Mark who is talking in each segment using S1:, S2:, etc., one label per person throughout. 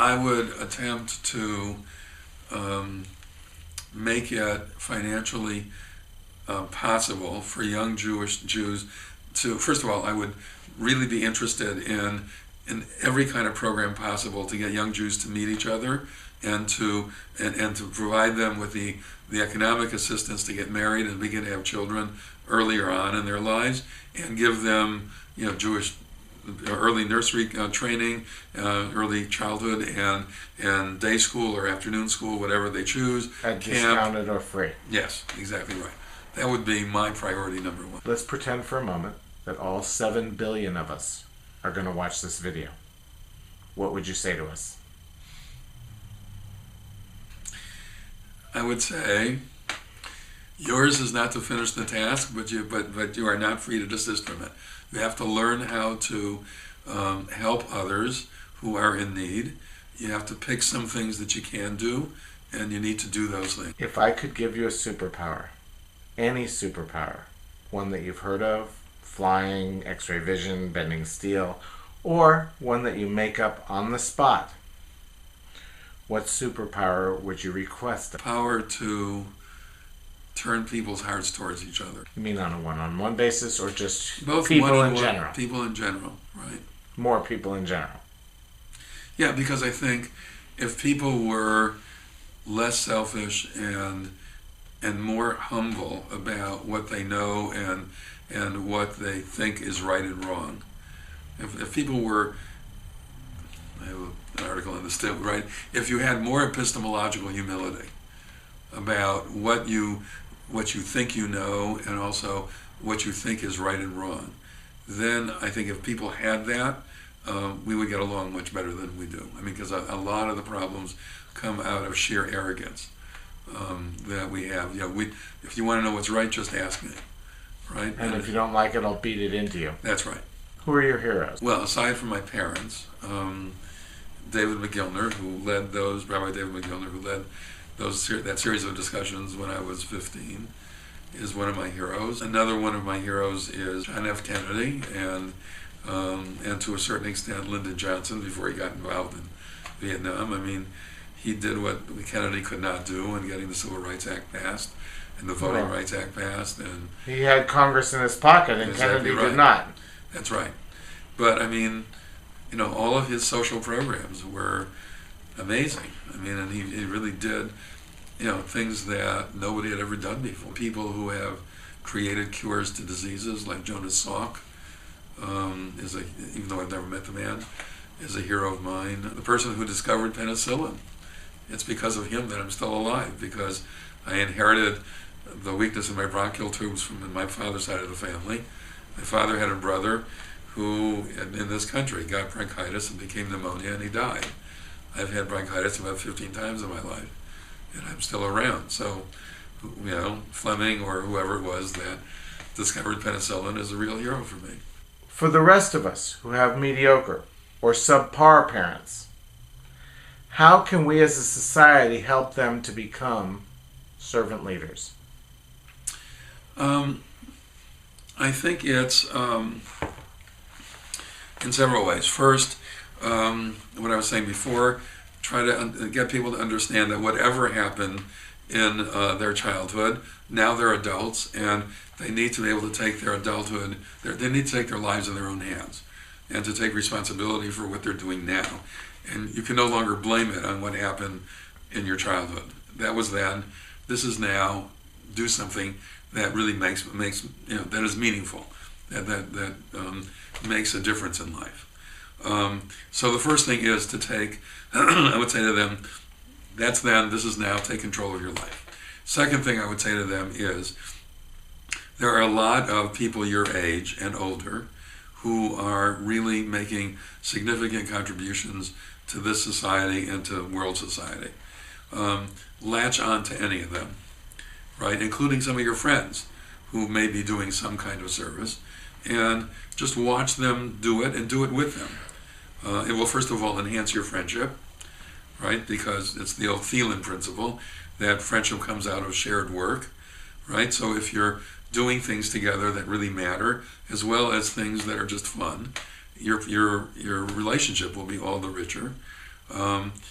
S1: I would attempt to make it financially possible for young Jews to, first of all, I would really be interested in every kind of program possible to get young Jews to meet each other and to provide them with the economic assistance to get married and begin to have children earlier on in their lives, and give them Jewish early nursery training, early childhood, and day school or afternoon school, whatever they choose.
S2: At discounted or free.
S1: Yes, exactly right. That would be my priority number one.
S2: Let's pretend for a moment that all 7 billion of us are going to watch this video. What would you say to us?
S1: I would say, yours is not to finish the task, but you are not free to desist from it. You have to learn how to help others who are in need. You have to pick some things that you can do, and you need to do those things.
S2: If I could give you a superpower, any superpower, one that you've heard of, flying, x-ray vision, bending steel, or one that you make up on the spot, what superpower would you request?
S1: Power to turn people's hearts towards each other.
S2: You mean on a one-on-one basis, or just
S1: both
S2: people in general?
S1: People in general, right.
S2: More people in general.
S1: Yeah, because I think if people were less selfish and more humble about what they know and what they think is right and wrong. If people were, I have an article on this too, right? If you had more epistemological humility about what you think you know, and also what you think is right and wrong, then I think if people had that, we would get along much better than we do. I mean, because a lot of the problems come out of sheer arrogance that we have. If you want to know what's right, just ask me, right?
S2: And if you don't like it, I'll beat it into you.
S1: That's right.
S2: Who are your heroes?
S1: Well, aside from my parents, David McGillner, Rabbi David McGillner, who led that series of discussions when I was 15, is one of my heroes. Another one of my heroes is John F. Kennedy, and to a certain extent Lyndon Johnson before he got involved in Vietnam. I mean, he did what Kennedy could not do in getting the Civil Rights Act passed and the Voting Rights Act passed. And
S2: he had Congress in his pocket, and
S1: exactly
S2: Kennedy
S1: right.
S2: did not.
S1: That's right. But I mean, all of his social programs were amazing. I mean, and he really did, things that nobody had ever done before. People who have created cures to diseases, like Jonas Salk, even though I've never met the man, is a hero of mine. The person who discovered penicillin, it's because of him that I'm still alive, because I inherited the weakness in my bronchial tubes from my father's side of the family. My father had a brother who, in this country, got bronchitis and became pneumonia, and he died. I've had bronchitis about 15 times in my life, and I'm still around. So, Fleming or whoever it was that discovered penicillin is a real hero for me.
S2: For the rest of us who have mediocre or subpar parents, how can we as a society help them to become servant leaders?
S1: I think it's in several ways. First, what I was saying before, try to get people to understand that whatever happened in their childhood, now they're adults, and they need to be able to take their adulthood, they need to take their lives in their own hands and to take responsibility for what they're doing now. And you can no longer blame it on what happened in your childhood. That was then, this is now. Do something that really makes that is meaningful, that makes a difference in life. So the first thing is to take, I would say to them, that's then, this is now, take control of your life. Second thing I would say to them is, there are a lot of people your age and older who are really making significant contributions to this society and to world society. Latch on to any of them, right? Including some of your friends who may be doing some kind of service, and just watch them do it and do it with them. It will first of all enhance your friendship, right? Because it's the old Thielen principle that friendship comes out of shared work, right? So if you're doing things together that really matter, as well as things that are just fun, your relationship will be all the richer. And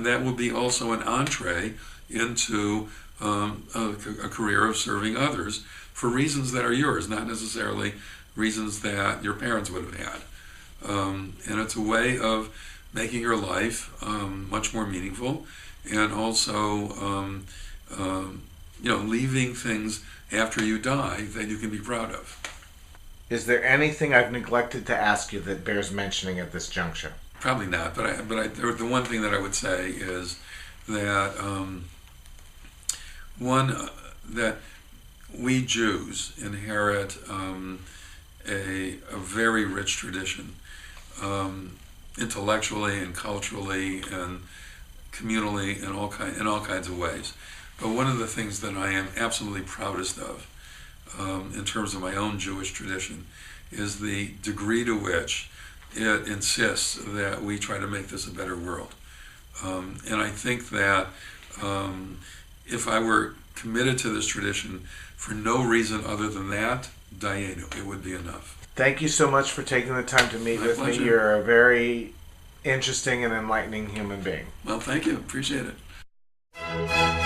S1: that will be also an entree into a career of serving others for reasons that are yours, not necessarily reasons that your parents would have had. And it's a way of making your life much more meaningful, and also leaving things after you die that you can be proud of.
S2: Is there anything I've neglected to ask you that bears mentioning at this juncture?
S1: Probably not, but the one thing that I would say is that that we Jews inherit a very rich tradition, intellectually and culturally and communally in all kinds of ways. But one of the things that I am absolutely proudest of, in terms of my own Jewish tradition, is the degree to which it insists that we try to make this a better world. And I think that if I were committed to this tradition for no reason other than that, Dayenu, it would be enough.
S2: Thank you so much for taking the time to meet with me. You're a very interesting and enlightening human being.
S1: Well, thank you. Appreciate it.